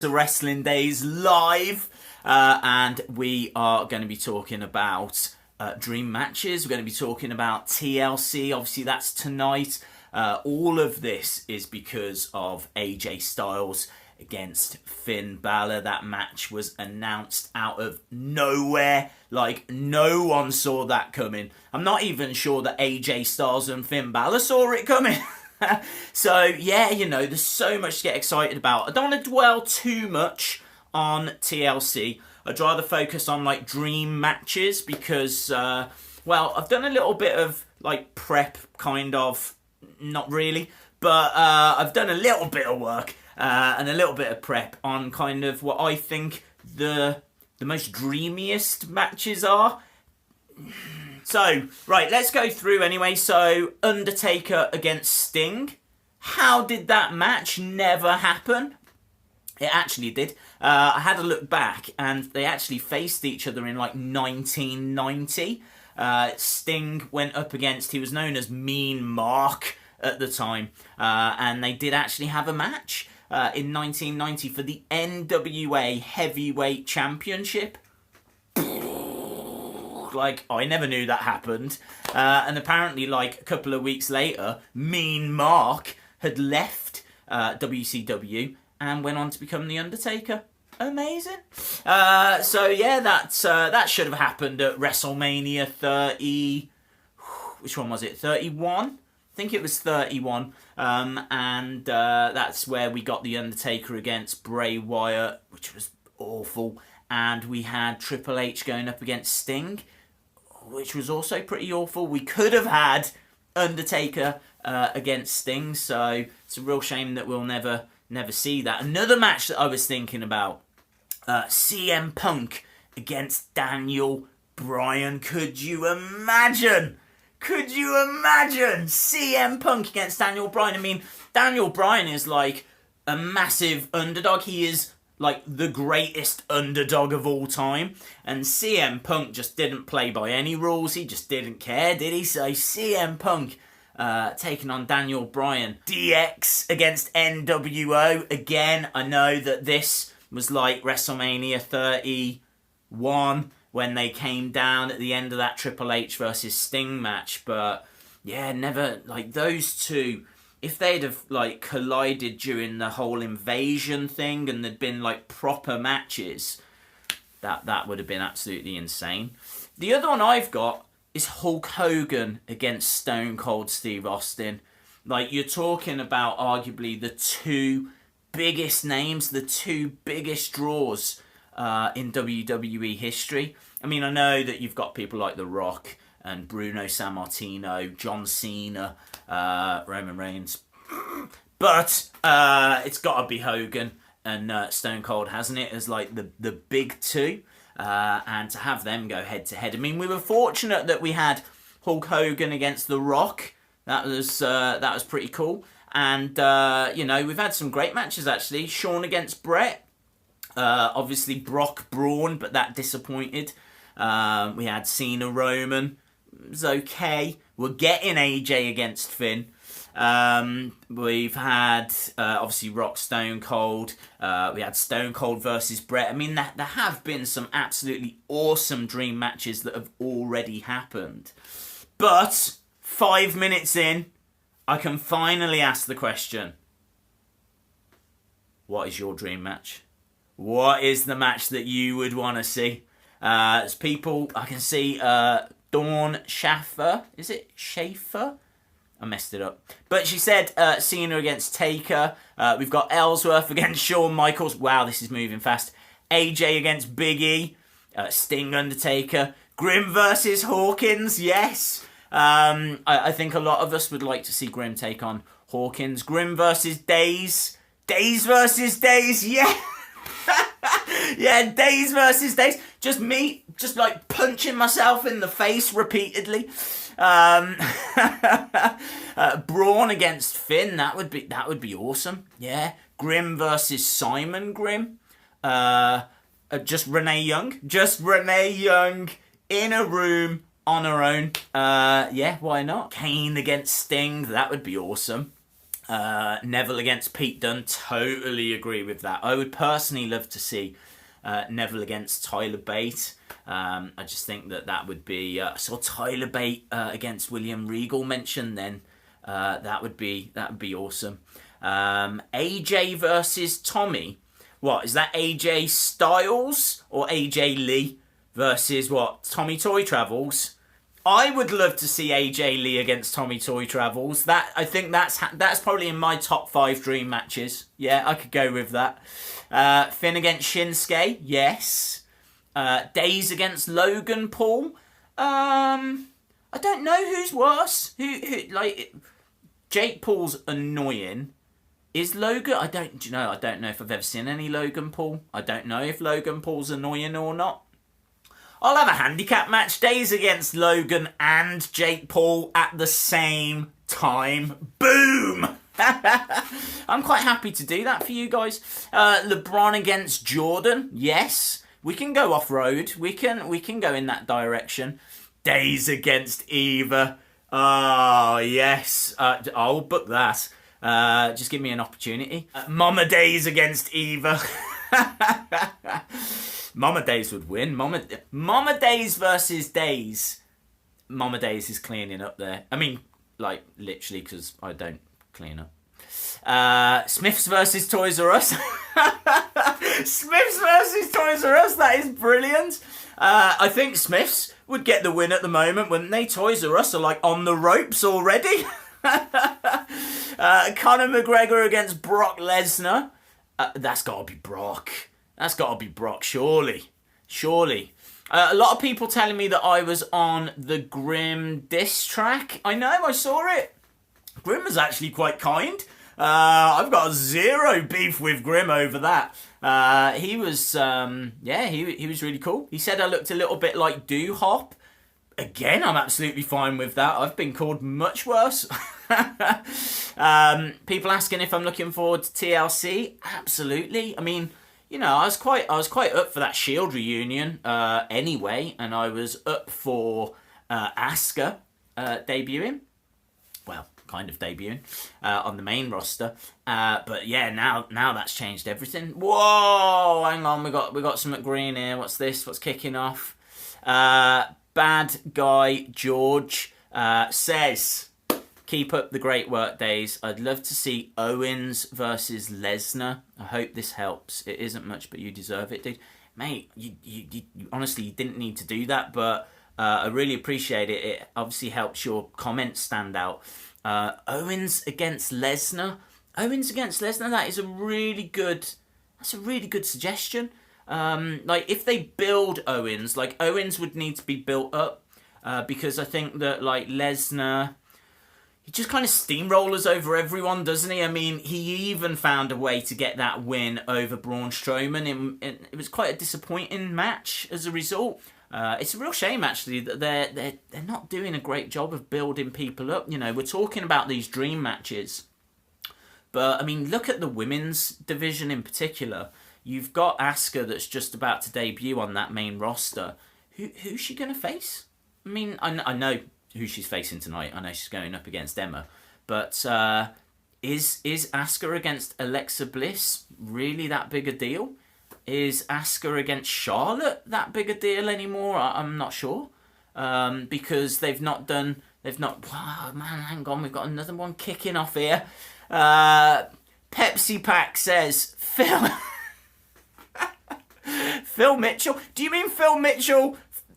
The Wrestling Days live, and we are going to be talking about dream matches. We're going to be talking about TLC. Obviously, that's tonight. All of this is because of AJ Styles against Finn Balor. That match was announced out of nowhere. Like, no one saw that coming. I'm not even sure that AJ Styles and Finn Balor saw it coming. So, yeah, there's so much to get excited about. I don't want to dwell too much on TLC. I'd rather focus on, dream matches because, I've done a little bit of, prep, kind of. Not really. But I've done a little bit of work and a little bit of prep on kind of what I think the most dreamiest matches are. So, right, let's go through anyway. So, Undertaker against Sting. How did that match never happen? It actually did. I had a look back, and they actually faced each other in, 1990. Sting went up against, he was known as Mean Mark at the time, and they did actually have a match in 1990 for the NWA Heavyweight Championship. I never knew that happened. And apparently, a couple of weeks later, Mean Mark had left WCW and went on to become The Undertaker. Amazing. So, yeah, that should have happened at WrestleMania 30... Which one was it? 31? I think it was 31. And that's where we got The Undertaker against Bray Wyatt, which was awful. And we had Triple H going up against Sting, which was also pretty awful. We could have had Undertaker against Sting, so it's a real shame that we'll never see that. Another match that I was thinking about, CM Punk against Daniel Bryan. Could you imagine? CM Punk against Daniel Bryan? I mean, Daniel Bryan is a massive underdog. He is the greatest underdog of all time. And CM Punk just didn't play by any rules. He just didn't care, did he? So CM Punk taking on Daniel Bryan. DX against NWO. Again, I know that this was WrestleMania 31 when they came down at the end of that Triple H versus Sting match. But, yeah, never, those two... If they'd have, collided during the whole invasion thing and there'd been, proper matches, that would have been absolutely insane. The other one I've got is Hulk Hogan against Stone Cold Steve Austin. You're talking about arguably the two biggest names, the two biggest draws in WWE history. I mean, I know that you've got people like The Rock and Bruno Sammartino, John Cena, Roman Reigns. But it's got to be Hogan and Stone Cold, hasn't it, as the big two. And to have them go head to head. I mean, we were fortunate that we had Hulk Hogan against The Rock. That was pretty cool. And, we've had some great matches, actually. Shawn against Brett. Obviously, Brock Braun, but that disappointed. We had Cena Roman. It was okay. We're getting AJ against Finn. We've had, obviously, Rock Stone Cold. We had Stone Cold versus Brett. I mean, there have been some absolutely awesome dream matches that have already happened. But 5 minutes in, I can finally ask the question. What is your dream match? What is the match that you would want to see? There's people, I can see Dawn Schaffer. Is it Schaefer? I messed it up. But she said Cena against Taker. We've got Ellsworth against Shawn Michaels. Wow, this is moving fast. AJ against Big E. Sting Undertaker. Grimm versus Hawkins. Yes. I think a lot of us would like to see Grimm take on Hawkins. Grimm versus Days. Days versus Days. Yeah. Yeah, Days versus Days. Just me, punching myself in the face repeatedly. Braun against Finn. That would be awesome. Yeah. Grimm versus Simon Grimm. Just Renee Young. In a room on her own. Yeah, why not? Kane against Sting. That would be awesome. Neville against Pete Dunne, totally agree with that. I would personally love to see Neville against Tyler Bate. I just think that would be... I saw Tyler Bate against William Regal mentioned then. That would be awesome. AJ versus Tommy. What, is that AJ Styles or AJ Lee versus what? Tommy Toy Travels? I would love to see AJ Lee against Tommy Toy Travels. I think that's probably in my top 5 dream matches. Yeah, I could go with that. Finn against Shinsuke, yes. Days against Logan Paul. I don't know who's worse. Who like Jake Paul's annoying. Is Logan? I don't know if I've ever seen any Logan Paul. I don't know if Logan Paul's annoying or not. I'll have a handicap match. Days against Logan and Jake Paul at the same time. Boom! I'm quite happy to do that for you guys. LeBron against Jordan. Yes. We can go off-road. We can go in that direction. Days against Eva. Oh, yes. I'll book that. Just give me an opportunity. Mama Days against Eva. Mama Days would win. Mama Days versus Days. Mama Days is cleaning up there. I mean, like, literally, because I don't clean up. Smiths versus Toys R Us. Smiths versus Toys R Us. That is brilliant. I think Smiths would get the win at the moment, wouldn't they? Toys R Us are, like, on the ropes already. Conor McGregor against Brock Lesnar. That's got to be Brock. That's got to be Brock, surely. A lot of people telling me that I was on the Grimm diss track. I know, I saw it. Grimm was actually quite kind. I've got 0 beef with Grimm over that. He was, he was really cool. He said I looked a little bit like Doo-Hop. Again, I'm absolutely fine with that. I've been called much worse. People asking if I'm looking forward to TLC. Absolutely. I mean, you know, I was quite up for that Shield reunion anyway, and I was up for Asuka debuting. Well, kind of debuting on the main roster. But yeah, now that's changed everything. Whoa, hang on, we got some green here. What's this? What's kicking off? Bad Guy George says, keep up the great work, Days. I'd love to see Owens versus Lesnar. I hope this helps. It isn't much, but you deserve it, dude. Mate, you honestly, you didn't need to do that, but I really appreciate it. It obviously helps your comments stand out. Owens against Lesnar. That is a really good suggestion. Like, if they build Owens, like, Owens would need to be built up, because I think that, like, Lesnar, he just kind of steamrollers over everyone, doesn't he? I mean, he even found a way to get that win over Braun Strowman. It was quite a disappointing match as a result. It's a real shame, actually, that they're not doing a great job of building people up. You know, we're talking about these dream matches, but, I mean, look at the women's division in particular. You've got Asuka that's just about to debut on that main roster. Who's she going to face? I mean, I know who she's facing tonight. I know she's going up against Emma. But is Asuka against Alexa Bliss really that big a deal? Is Asuka against Charlotte that big a deal anymore? I'm not sure. Because they've not... Wow, man, hang on. We've got another one kicking off here. Pepsi Pack says, Phil Mitchell? Do you mean Phil Mitchell,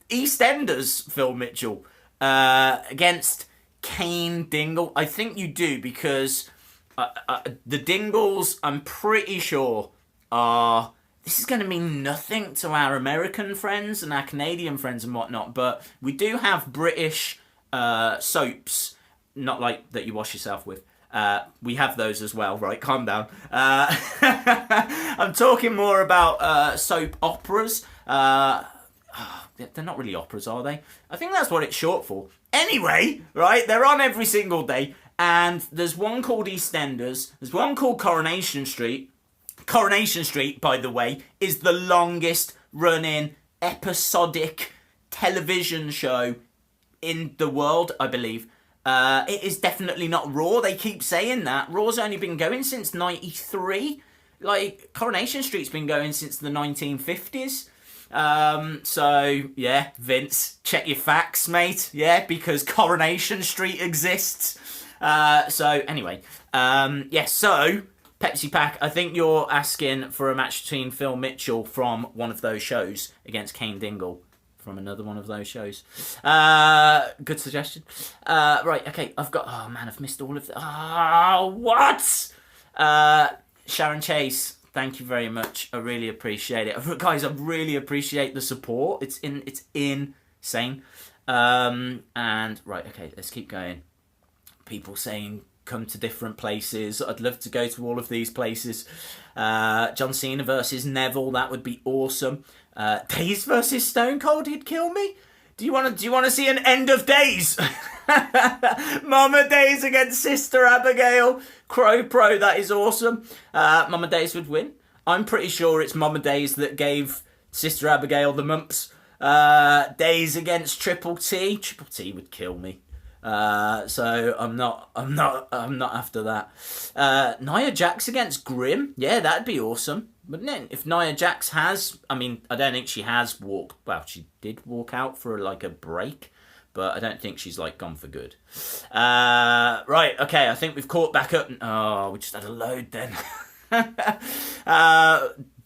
EastEnders Phil Mitchell, against Kane Dingle? I think you do, because the Dingles, I'm pretty sure, are... This is going to mean nothing to our American friends and our Canadian friends and whatnot, but we do have British soaps, not like that you wash yourself with. We have those as well, right? Calm down. I'm talking more about soap operas. They're not really operas, are they? I think that's what it's short for. Anyway, right, they're on every single day, and there's one called EastEnders, there's one called Coronation Street. Coronation Street, by the way, is the longest running episodic television show in the world, I believe. It is definitely not Raw. They keep saying that. Raw's only been going since 93. Like, Coronation Street's been going since the 1950s. So, yeah, Vince, check your facts, mate. Yeah, because Coronation Street exists. So, anyway. So, Pepsi Pack, I think you're asking for a match between Phil Mitchell from one of those shows against Kane Dingle from another one of those shows. Good suggestion. Right, okay, I've missed all of that. What? Sharon Chase, thank you very much. I really appreciate it. Guys, I really appreciate the support. It's insane. And, right, okay, let's keep going. People saying come to different places. I'd love to go to all of these places. John Cena versus Neville, that would be awesome. Days versus Stone Cold, he'd kill me. Do you want to see an end of days? Mama Days against Sister Abigail. Crow Pro, that is awesome. Mama Days would win. I'm pretty sure it's Mama Days that gave Sister Abigail the mumps. Days against Triple T. Triple T would kill me. So I'm not after that. Nia Jax against Grimm. Yeah, that'd be awesome, wouldn't it? If Nia Jax has, I don't think she has walked. Well, she did walk out for like a break, but I don't think she's like gone for good. Right, okay. I think we've caught back up. Oh, we just had a load then.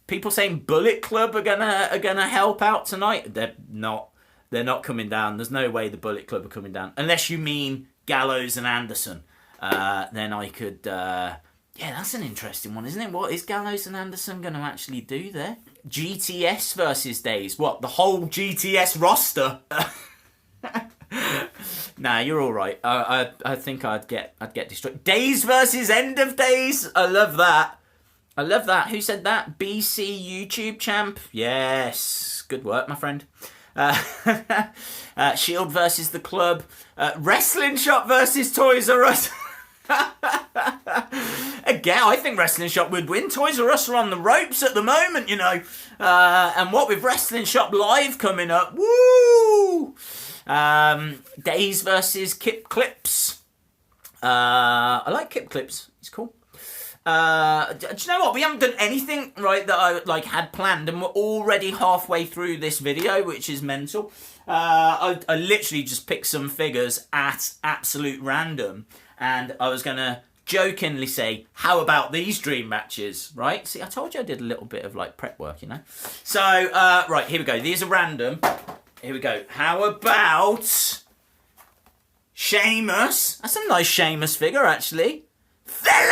People saying Bullet Club are gonna help out tonight. They're not. They're not coming down. There's no way the Bullet Club are coming down. Unless you mean Gallows and Anderson. Then I could... yeah, that's an interesting one, isn't it? What is Gallows and Anderson going to actually do there? GTS versus Days. What, the whole GTS roster? Nah, you're all right. I think I'd get destroyed. Days versus End of Days. I love that. Who said that? BC YouTube champ. Yes. Good work, my friend. Shield versus the Club. Wrestling Shop versus Toys R Us. Again, I think Wrestling Shop would win. Toys R Us are on the ropes at the moment, you know. And what with Wrestling Shop Live coming up, woo! Days versus Kip Clips. I like Kip Clips. It's cool. Do you know what? We haven't done anything right that I had planned, and we're already halfway through this video, which is mental. I literally just picked some figures at absolute random, and I was gonna jokingly say, "How about these dream matches?" Right? See, I told you I did a little bit of prep work, you know. So right, here we go. These are random. Here we go. How about Sheamus? That's a nice Sheamus figure, actually. Fella!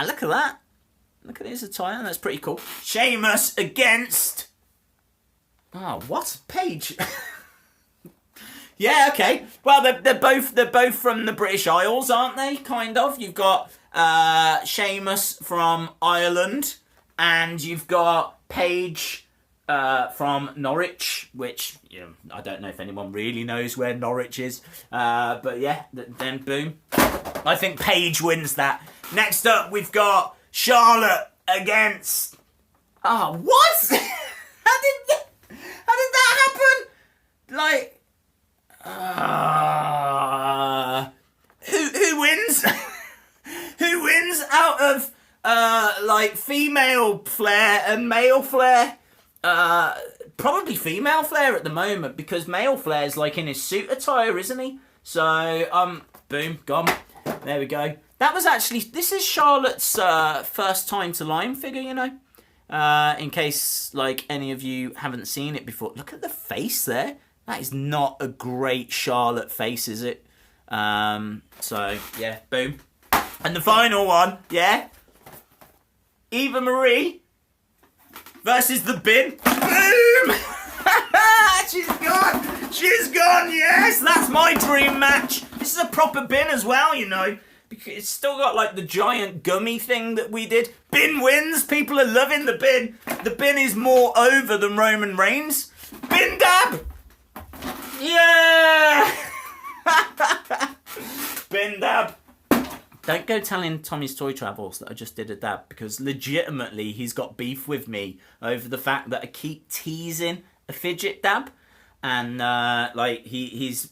Look at that. Look at his attire. That's pretty cool. Sheamus against... Oh, what? Paige. Yeah, okay. Well, they're both from the British Isles, aren't they? Kind of. You've got Sheamus from Ireland, and you've got Paige from Norwich, which I don't know if anyone really knows where Norwich is. But yeah, then boom. I think Paige wins that. Next up, we've got Charlotte against... Oh, what? How did that happen? Who wins? Who wins out of female Flair and male Flair? Probably female Flair at the moment, because male Flair's in his suit attire, isn't he? So boom, gone. There we go. That was actually, this is Charlotte's first time to line figure, you know. In case any of you haven't seen it before. Look at the face there. That is not a great Charlotte face, is it? So yeah, boom. And the final one, yeah. Eva Marie versus the Bin. Boom! She's gone! She's gone, yes! That's my dream match! This is a proper Bin as well, you know. Because it's still got the giant gummy thing that we did. Bin wins! People are loving the Bin. The Bin is more over than Roman Reigns. Bin dab! Yeah! Bin dab. Don't go telling Tommy's Toy Travels that I just did a dab, because legitimately he's got beef with me over the fact that I keep teasing a fidget dab, and he's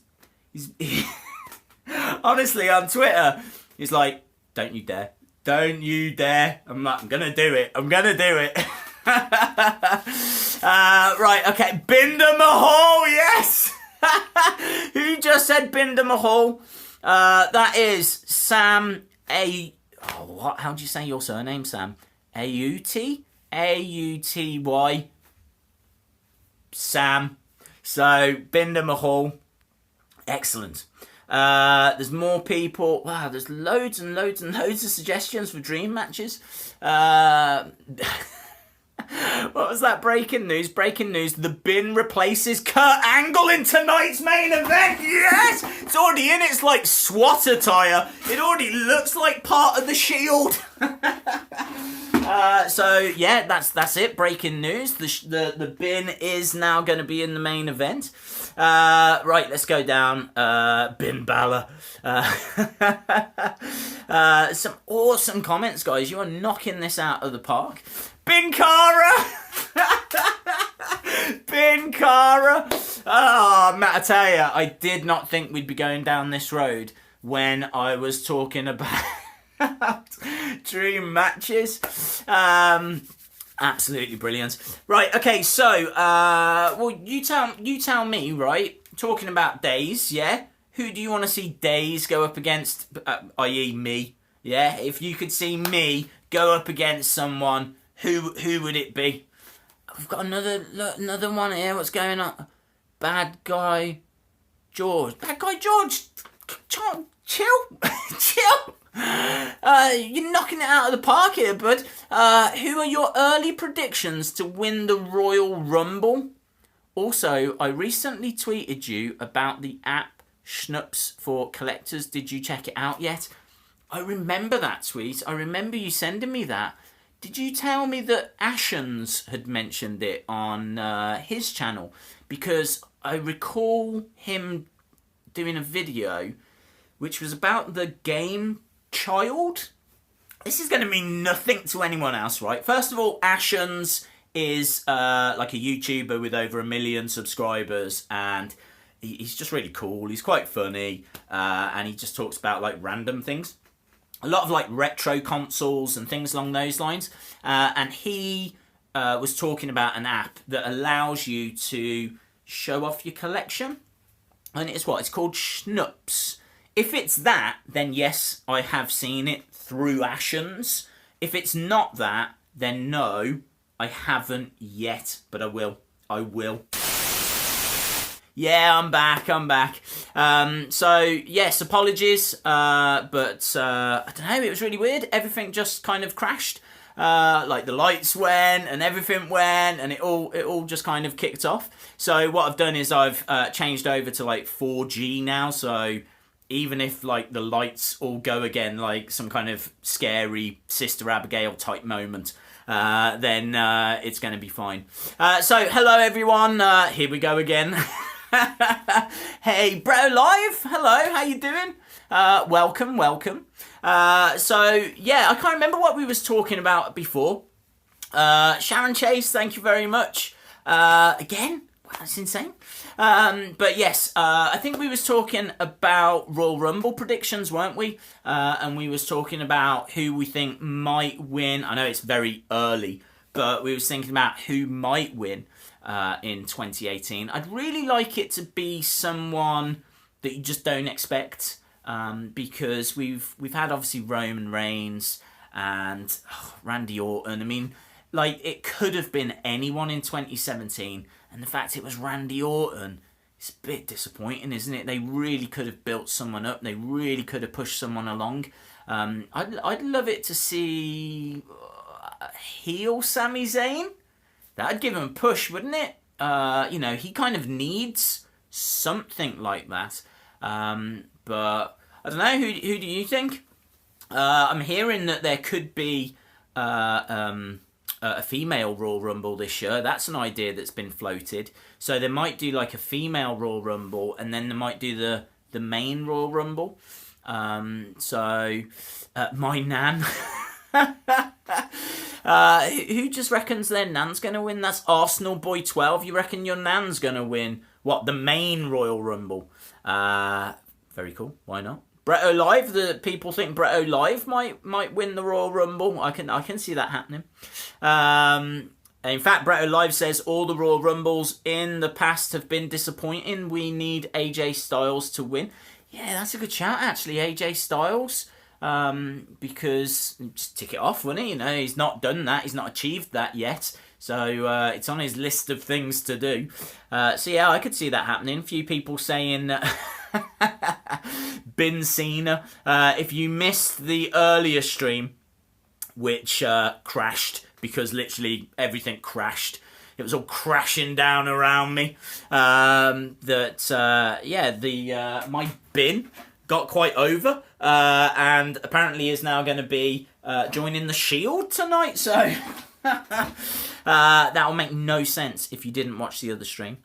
Honestly, on Twitter, he's like, don't you dare. Don't you dare. I'm like, I'm going to do it. Right, okay. Binder Mahal, yes! Who just said Binder Mahal? That is Sam A... Oh, what? How do you say your surname, Sam? A-U-T? A-U-T-Y. Sam. So, Binder Mahal. Excellent. There's more people. Wow, there's loads and loads and loads of suggestions for dream matches. What was that breaking news? Breaking news, the Bin replaces Kurt Angle in tonight's main event. Yes! It's already in its, like, SWAT attire. It already looks like part of the Shield. So, yeah, that's it. Breaking news. The Bin is now going to be in the main event. Right, let's go down. Bin Balor. Some awesome comments, guys. You are knocking this out of the park. Bin Cara! Bin Cara! Oh, Matt, I tell you, I did not think we'd be going down this road when I was talking about dream matches. Absolutely brilliant. Right, okay, so, well, you tell me, right? Talking about Days, yeah? Who do you want to see Days go up against, i.e. me? Yeah, if you could see me go up against someone, who would it be? We've got another one here. What's going on? Bad Guy George. Chill. Chill. You're knocking it out of the park here, bud. Who are your early predictions to win the Royal Rumble? Also, I recently tweeted you about the app Schnups for collectors. Did you check it out yet? I remember that tweet. I remember you sending me that. Did you tell me that Ashens had mentioned it on his channel? Because I recall him doing a video which was about the game Child. This is going to mean nothing to anyone else, right? First of all, Ashens is like a YouTuber with over 1 million subscribers, and he's just really cool. He's quite funny, and he just talks about like random things. A lot of like retro consoles and things along those lines. And he was talking about an app that allows you to show off your collection. And it's what? It's called Schnups. If it's that, then yes, I have seen it through Ashens. If it's not that, then no, I haven't yet. But I will. Yeah, I'm back. So, yes, apologies, but I don't know, it was really weird. Everything just kind of crashed. Like the lights went and everything went, and it all just kind of kicked off. So what I've done is I've changed over to like 4G now, so even if like the lights all go again, like some kind of scary Sister Abigail type moment, then it's going to be fine. So, hello everyone, here we go again. Hey, Bro Live, hello, how you doing? Welcome. So, yeah, I can't remember what we was talking about before. Sharon Chase, thank you very much. Again, wow, that's insane. But yes, I think we was talking about Royal Rumble predictions, weren't we? And we was talking about who we think might win. I know it's very early, but we was thinking about who might win in 2018. I'd really like it to be someone that you just don't expect, because we've had obviously Roman Reigns and Randy Orton. I mean, like, it could have been anyone in 2017, and the fact it was Randy Orton, it's a bit disappointing, isn't it? They really could have built someone up. They really could have pushed someone along. I'd love it to see heel Sami Zayn. That'd give him a push, wouldn't it? He kind of needs something like that. But I don't know. Who do you think? I'm hearing that there could be a female Royal Rumble this year. That's an idea that's been floated. So they might do like a female Royal Rumble, and then they might do the main Royal Rumble. My nan. Who just reckons their nan's going to win? That's Arsenal Boy 12. You reckon your nan's going to win, what, the main Royal Rumble? Very cool. Why not? Brett O'Live, the people think Brett O'Live might win the Royal Rumble. I can see that happening. In fact, Brett O'Live says all the Royal Rumbles in the past have been disappointing. We need AJ Styles to win. Yeah, that's a good shout, actually, AJ Styles. Because just tick it off, wouldn't he? You know, he's not done that. He's not achieved that yet. So it's on his list of things to do. So yeah, I could see that happening. A few people saying Bin Cena. If you missed the earlier stream, which crashed because literally everything crashed. It was all crashing down around me. My bin got quite over, and apparently is now going to be joining the Shield tonight. So that'll make no sense if you didn't watch the other stream.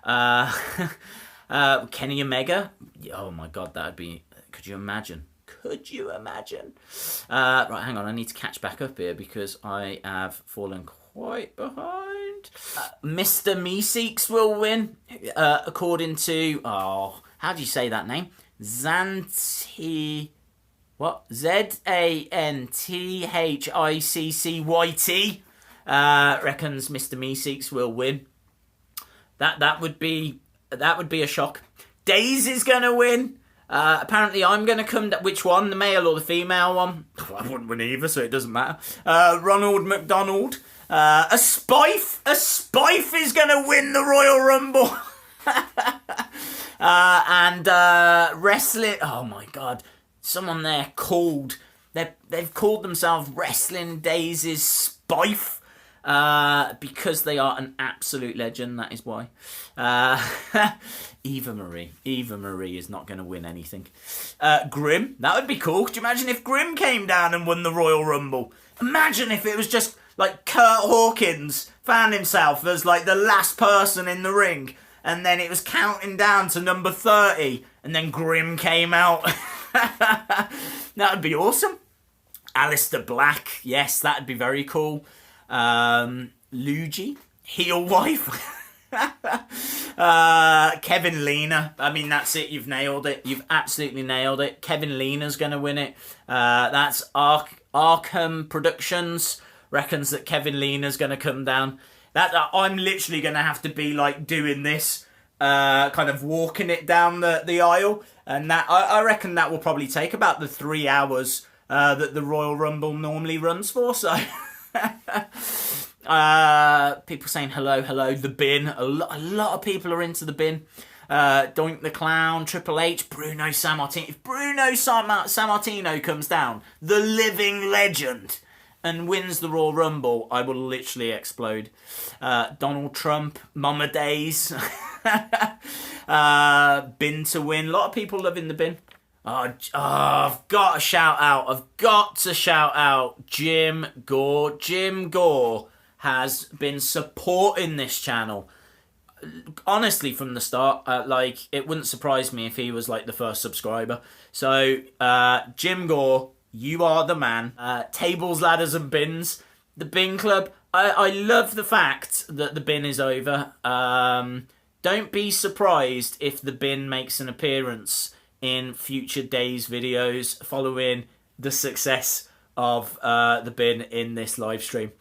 Kenny Omega. Oh my God, that'd be. Could you imagine? Could you imagine? Right, hang on. I need to catch back up here because I have fallen quite behind. Mr. Meeseeks will win, according to... Oh, how do you say that name? Zanti... What? ZANTHICCYT reckons Mr. Meeseeks will win. That would be a shock. Daisy's gonna win. Apparently I'm going to come... Which one? The male or the female one? I wouldn't win either, so it doesn't matter. Ronald McDonald. A Spife is going to win the Royal Rumble. And wrestling... Oh, my God. Someone there called... They've called themselves Wrestling Days' Spife. Because they are an absolute legend, that is why. Eva Marie is not going to win anything. Grim, that would be cool. Could you imagine if Grim came down and won the Royal Rumble? Imagine if it was just like Kurt Hawkins found himself as like the last person in the ring, and then it was counting down to number 30, and then Grim came out. That would be awesome. Alistair Black, yes, that would be very cool. Luigi, heel wife. Kevin Lena. I mean, that's it. You've nailed it. You've absolutely nailed it. Kevin Lena's going to win it. That's Arkham Productions reckons that Kevin Lena's going to come down. I'm literally going to have to be like doing this, kind of walking it down the aisle, and that I reckon that will probably take about the 3 hours that the Royal Rumble normally runs for. So. People saying hello, the bin. A lot of people are into the bin. Doink the Clown, Triple H, Bruno Sammartino. If Bruno Sammartino comes down, the living legend, and wins the Royal Rumble, I will literally explode. Donald Trump, Mama Days. Bin to win. A lot of people loving the bin. I've got to shout out Jim Gore. Jim Gore has been supporting this channel, honestly, from the start. It wouldn't surprise me if he was like the first subscriber. So, Jim Gore, you are the man. Tables, ladders and bins. The Bin Club. I love the fact that the bin is over. Don't be surprised if the bin makes an appearance in future days' videos following the success of the bin in this live stream.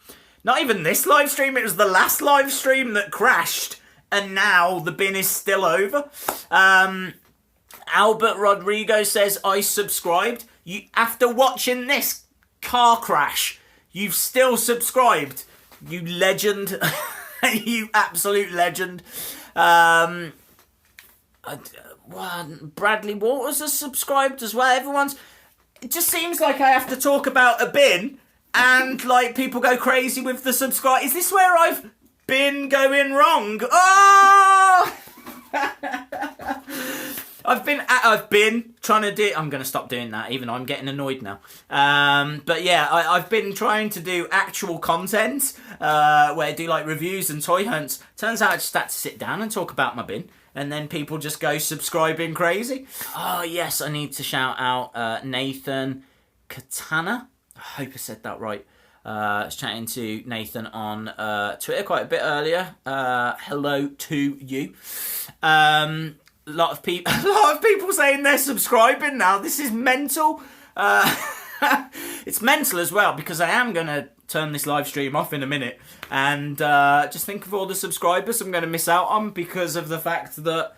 Not even this live stream, it was the last live stream that crashed, and now the bin is still over. Albert Rodrigo says, I subscribed. You, after watching this car crash, you've still subscribed. You legend. You absolute legend. Bradley Waters has subscribed as well. It just seems like I have to talk about a bin and like people go crazy with the subscribe. Is this where I've been going wrong? Oh! I've been trying to do... I'm going to stop doing that. Even I'm getting annoyed now. But yeah, I've been trying to do actual content where I do like reviews and toy hunts. Turns out I just had to sit down and talk about my bin. And then people just go subscribing crazy. Oh, yes, I need to shout out Nathan Katana. I hope I said that right. I was chatting to Nathan on Twitter quite a bit earlier. Hello to you. A lot of people saying they're subscribing now. This is mental. It's mental as well because I am going to turn this live stream off in a minute, and just think of all the subscribers I'm going to miss out on because of the fact that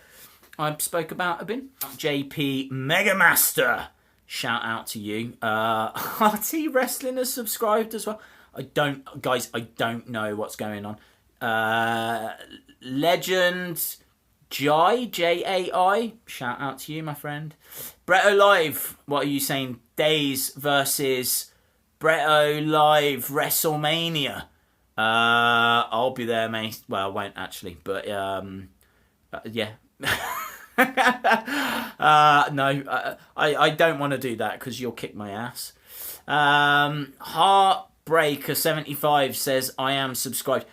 I spoke about a bin. JP Megamaster, shout out to you. RT Wrestling has subscribed as well. I don't know what's going on. Legend Jai, shout out to you, my friend. Bretto Live, what are you saying? Days versus Bretto Live WrestleMania. I'll be there, mate. Well, I won't actually, but yeah. No, I don't want to do that because you'll kick my ass. Heartbreaker75 says, I am subscribed.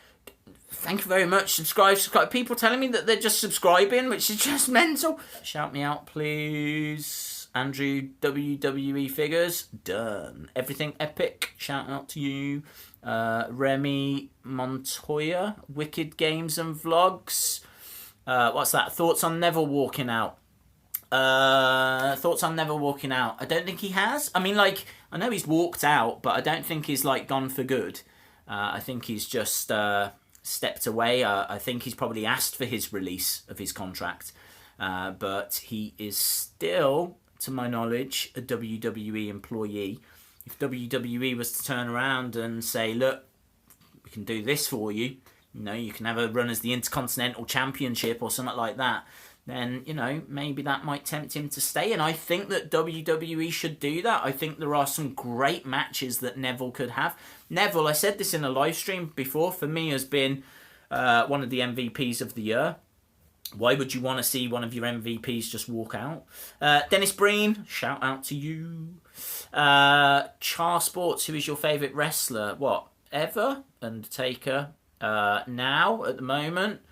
Thank you very much. Subscribe. People telling me that they're just subscribing, which is just mental. Shout me out, please. Andrew, WWE figures. Done. Everything epic. Shout out to you. Remy Montoya. Wicked Games and Vlogs. What's that? Thoughts on Neville walking out. Thoughts on Neville walking out. I don't think he has. I mean, like, I know he's walked out, but I don't think he's, like, gone for good. I think he's just stepped away. I think he's probably asked for his release of his contract. But he is still, to my knowledge, a WWE employee. If WWE was to turn around and say, look, we can do this for you, you know, you can have a run as the Intercontinental Championship or something like that, then, you know, maybe that might tempt him to stay. And I think that WWE should do that. I think there are some great matches that Neville could have. Neville, I said this in a live stream before, for me has been one of the MVPs of the year. Why would you want to see one of your MVPs just walk out? Dennis Breen, shout out to you. Char Sports, who is your favourite wrestler? What, ever? Undertaker. Now, at the moment,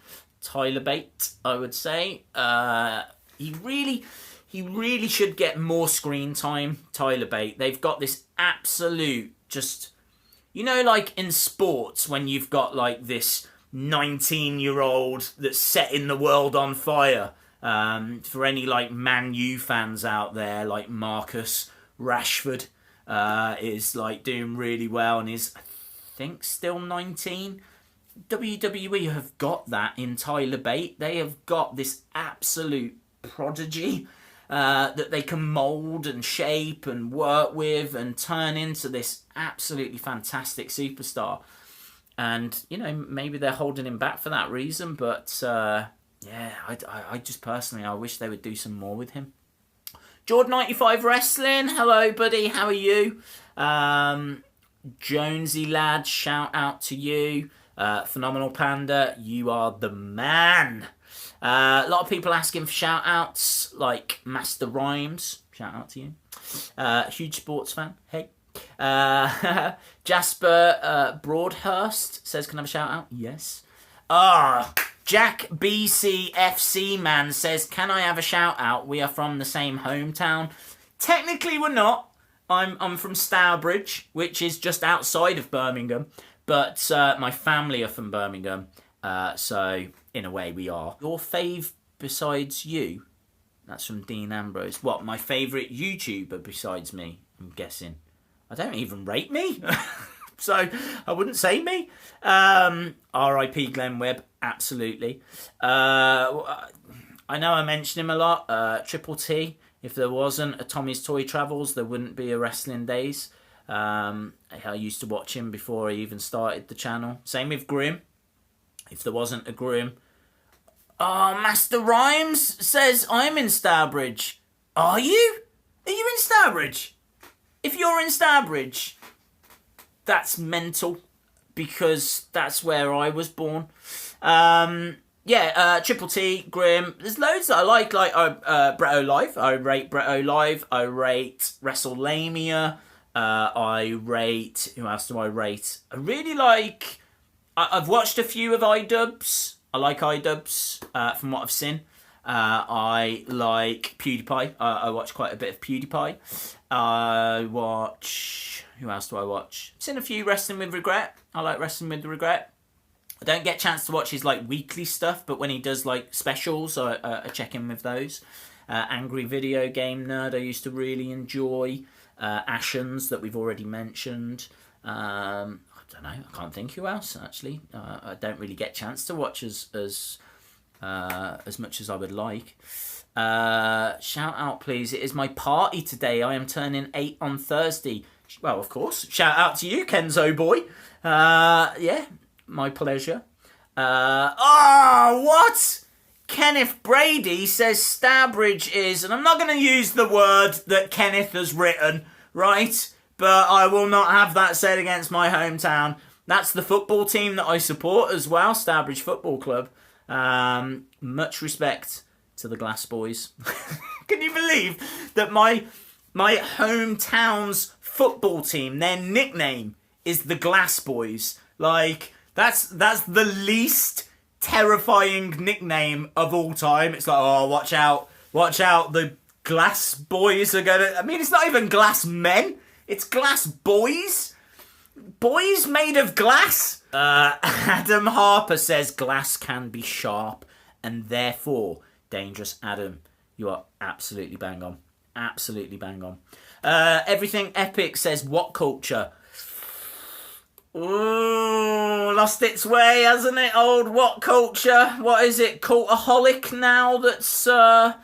Tyler Bate, I would say. He really should get more screen time, Tyler Bate. They've got this absolute, just, you know, like in sports, when you've got like this 19-year-old that's setting the world on fire. For any like Man U fans out there, like Marcus Rashford is like doing really well and is, I think, still 19. WWE have got that in Tyler Bate. They have got this absolute prodigy that they can mould and shape and work with and turn into this absolutely fantastic superstar. And, you know, maybe they're holding him back for that reason. But, yeah, I just personally, I wish they would do some more with him. Jordan95 Wrestling, hello, buddy. How are you? Jonesy Lad, shout out to you. Phenomenal Panda, you are the man. A lot of people asking for shout outs, like Master Rhymes, shout out to you. Huge sports fan, hey. Jasper Broadhurst says, can I have a shout out? Yes. Jack BCFC man says, can I have a shout out? We are from the same hometown. Technically we're not. I'm from Stourbridge, which is just outside of Birmingham. But my family are from Birmingham, so in a way we are. Your fave besides you? That's from Dean Ambrose. What, my favourite YouTuber besides me, I'm guessing? I don't even rate me, so I wouldn't say me. R.I.P. Glenn Webb, absolutely. I know I mention him a lot. Triple T, if there wasn't a Tommy's Toy Travels, there wouldn't be a Wrestling Days. I used to watch him before I even started the channel. Same with Grim. If there wasn't a Grim. Master Rhymes says, I'm in Stourbridge. Are you? Are you in Stourbridge? If you're in Stourbridge, that's mental. Because that's where I was born. Triple T, Grim. There's loads that I like Bretto Live. I rate Bretto Live. I rate WrestleMania. I rate... Who else do I rate? I really like... I've watched a few of iDubbbz. I like iDubbbz from what I've seen. I like PewDiePie. I watch quite a bit of PewDiePie. I watch... Who else do I watch? I've seen a few Wrestling with Regret. I like Wrestling with Regret. I don't get a chance to watch his like weekly stuff, but when he does like specials, I check in with those. Angry Video Game Nerd, I used to really enjoy. Ashens, that we've already mentioned. I don't know. I can't think who else actually. I don't really get a chance to watch as much as I would like. Shout out, please. It is my party today. I am turning 8 on Thursday. Well, of course. Shout out to you, Kenzo boy. Yeah, my pleasure. What? Kenneth Brady says Stourbridge is, and I'm not going to use the word that Kenneth has written, right? But I will not have that said against my hometown. That's the football team that I support as well, Stourbridge Football Club. Much respect to the Glass Boys. Can you believe that my hometown's football team, their nickname is the Glass Boys? Like, that's the least terrifying nickname of all time. It's like, oh, watch out, the Glass Boys are gonna... I mean, it's not even Glass Men, it's Glass Boys. Boys made of glass. Adam Harper says glass can be sharp and therefore dangerous. Adam, you are absolutely bang on. Absolutely bang on. Everything Epic says what culture? Ooh, lost its way, hasn't it? Old what culture? What is it? Cultaholic now that's... I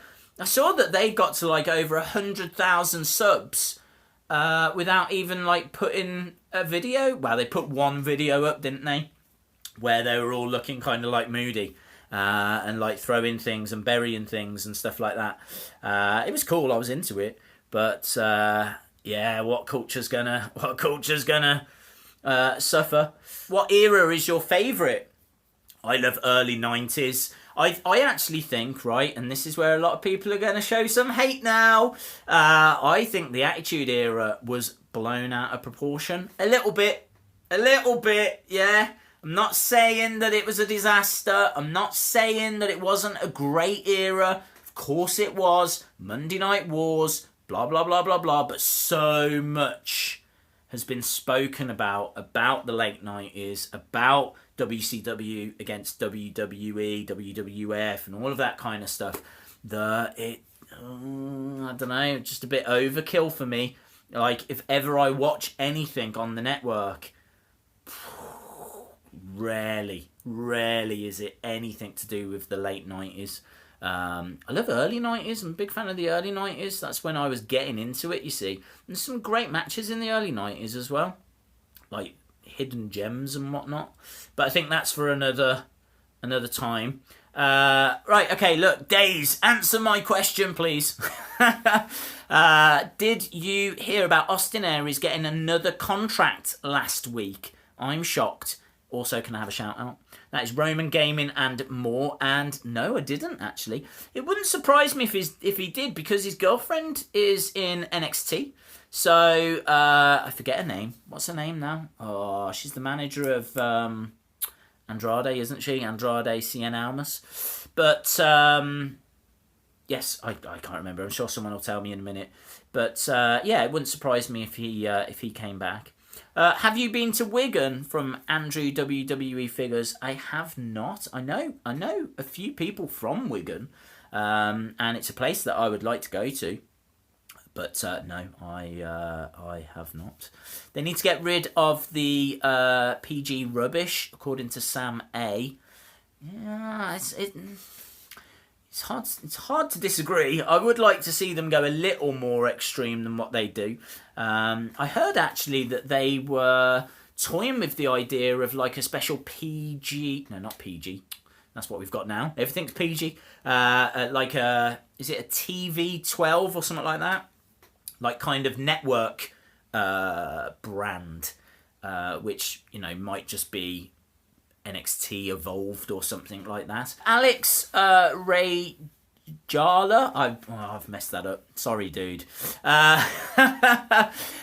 saw that they got to like over 100,000 subs without even like putting a video. Well, they put one video up, didn't they? Where they were all looking kind of like moody and like throwing things and burying things and stuff like that. It was cool. I was into it. But yeah, what culture's gonna suffer? What era is your favourite? I love early 90s. I actually think, right, and this is where a lot of people are going to show some hate now, I think the Attitude Era was blown out of proportion. A little bit, yeah. I'm not saying that it was a disaster. I'm not saying that it wasn't a great era. Of course it was. Monday Night Wars, blah, blah, blah, blah, blah. But so much has been spoken about the late 90s, about WCW against WWE, WWF, and all of that kind of stuff, that I don't know, just a bit overkill for me. Like, if ever I watch anything on the network, rarely is it anything to do with the late 90s. I love early 90s. I'm a big fan of the early 90s. That's when I was getting into it, you see. There's some great matches in the early 90s as well, like hidden gems and whatnot. But I think that's for another time. Right, okay, look, Days, answer my question, please. Did you hear about Austin Aries getting another contract last week? I'm shocked. Also, can I have a shout out? That is Roman Gaming and more. And no, I didn't actually. It wouldn't surprise me if he did, because his girlfriend is in NXT. So I forget her name. What's her name now? Oh, she's the manager of Andrade, isn't she? Andrade Cien Almas. But yes, I can't remember. I'm sure someone will tell me in a minute. But yeah, it wouldn't surprise me if he came back. Have you been to Wigan? From Andrew WWE Figures. I have not. I know a few people from Wigan, and it's a place that I would like to go to. But no, I have not. They need to get rid of the PG rubbish, according to Sam A. Yeah, it's hard to disagree. I would like to see them go a little more extreme than what they do. I heard actually that they were toying with the idea of like a special PG... No, not PG. That's what we've got now. Everything's PG. Like is it a TV 12 or something like that? Like kind of network brand, which, you know, might just be NXT Evolved or something like that. Alex Ray Jala, I've messed that up. Sorry, dude.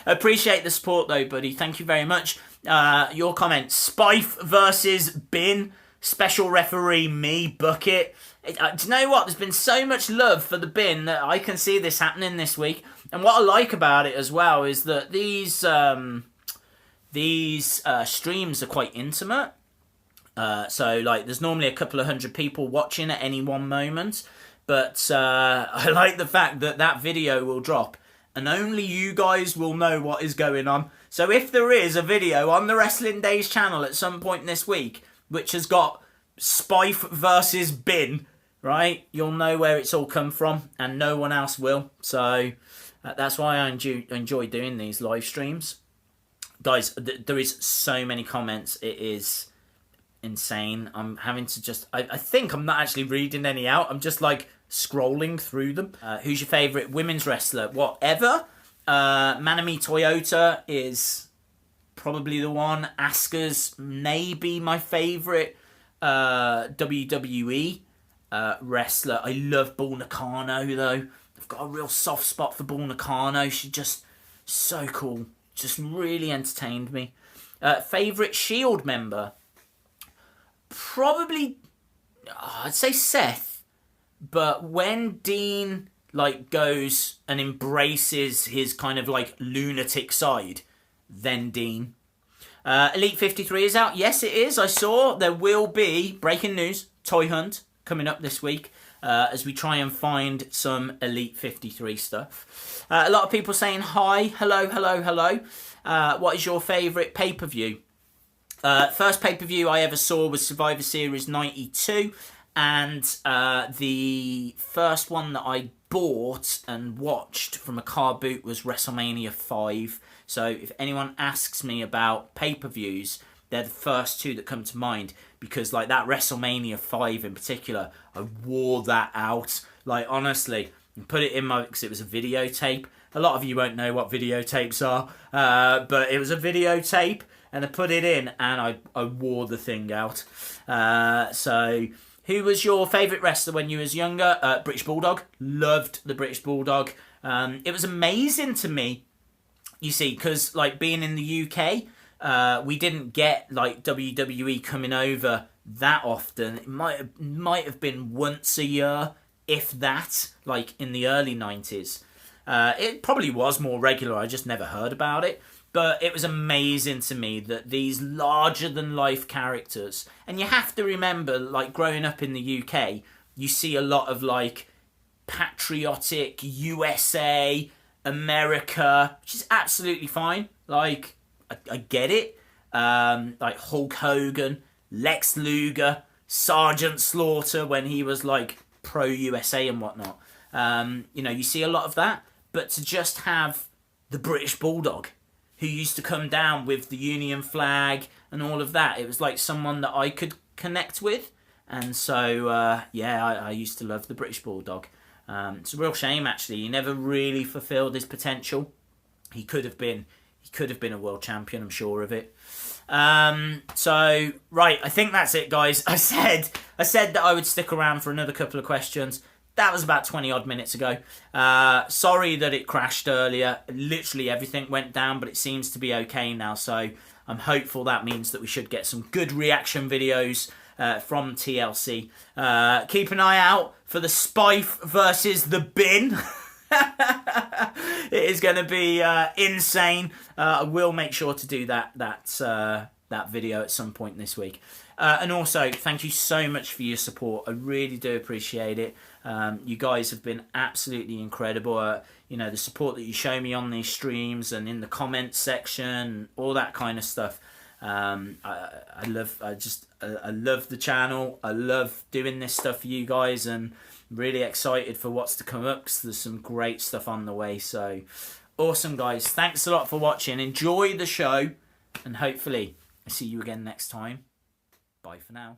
Appreciate the support though, buddy. Thank you very much. Your comment: Spife versus Bin. Special referee me, Bucket. Do you know what? There's been so much love for the bin that I can see this happening this week. And what I like about it as well is that these streams are quite intimate. So like, there's normally a couple of hundred people watching at any one moment. But I like the fact that that video will drop and only you guys will know what is going on. So if there is a video on the Wrestling Days channel at some point this week which has got Spife versus Bin, right, you'll know where it's all come from and no one else will. So that's why I enjoy doing these live streams. Guys, there is so many comments. It is insane. I'm having to just... I think I'm not actually reading any out. I'm just like scrolling through them. Who's your favourite women's wrestler? Whatever. Manami Toyota is probably the one. Asuka's maybe my favourite WWE wrestler. I love Bull Nakano though. I've got a real soft spot for Bull Nakano. She's just so cool. Just really entertained me. Favourite Shield member? Probably, I'd say Seth. But when Dean like goes and embraces his kind of like lunatic side, then Dean. Elite 53 is out. Yes, it is. I saw there will be, breaking news, Toy Hunt coming up this week as we try and find some Elite 53 stuff. A lot of people saying hi, hello, hello, hello. What is your favourite pay-per-view? First pay-per-view I ever saw was Survivor Series 92. And the first one that I bought and watched from a car boot was WrestleMania 5. So if anyone asks me about pay-per-views, they're the first two that come to mind. Because like that WrestleMania 5 in particular, I wore that out. Like honestly, and put it in my... because it was a videotape. A lot of you won't know what videotapes are. But it was a videotape. And I put it in and I wore the thing out. So... who was your favourite wrestler when you was younger? British Bulldog. Loved the British Bulldog. It was amazing to me, you see, because like being in the UK, we didn't get like WWE coming over that often. It might have been once a year, if that, like in the early 90s. It probably was more regular. I just never heard about it. But it was amazing to me that these larger-than-life characters... and you have to remember, like, growing up in the UK, you see a lot of, like, patriotic USA, America, which is absolutely fine. Like, I get it. Like, Hulk Hogan, Lex Luger, Sergeant Slaughter when he was, like, pro-USA and whatnot. You know, you see a lot of that. But to just have the British Bulldog... who used to come down with the Union flag and all of that. It was like someone that I could connect with. And so, yeah, I used to love the British Bulldog. It's a real shame, actually. He never really fulfilled his potential. He could have been a world champion, I'm sure of it. So, right, I think that's it, guys. I said that I would stick around for another couple of questions. That was about 20 odd minutes ago. Sorry that it crashed earlier. Literally everything went down, but it seems to be okay now. So I'm hopeful that means that we should get some good reaction videos from TLC. Keep an eye out for the Spife versus the Bin. It is going to be insane. I will make sure to do that video at some point this week. And also, thank you so much for your support. I really do appreciate it. You guys have been absolutely incredible. You know, the support that you show me on these streams and in the comments section, all that kind of stuff. I love the channel. I love doing this stuff for you guys, and really excited for what's to come up because there's some great stuff on the way. So awesome, guys. Thanks a lot for watching. Enjoy the show, and hopefully I see you again next time. Bye for now.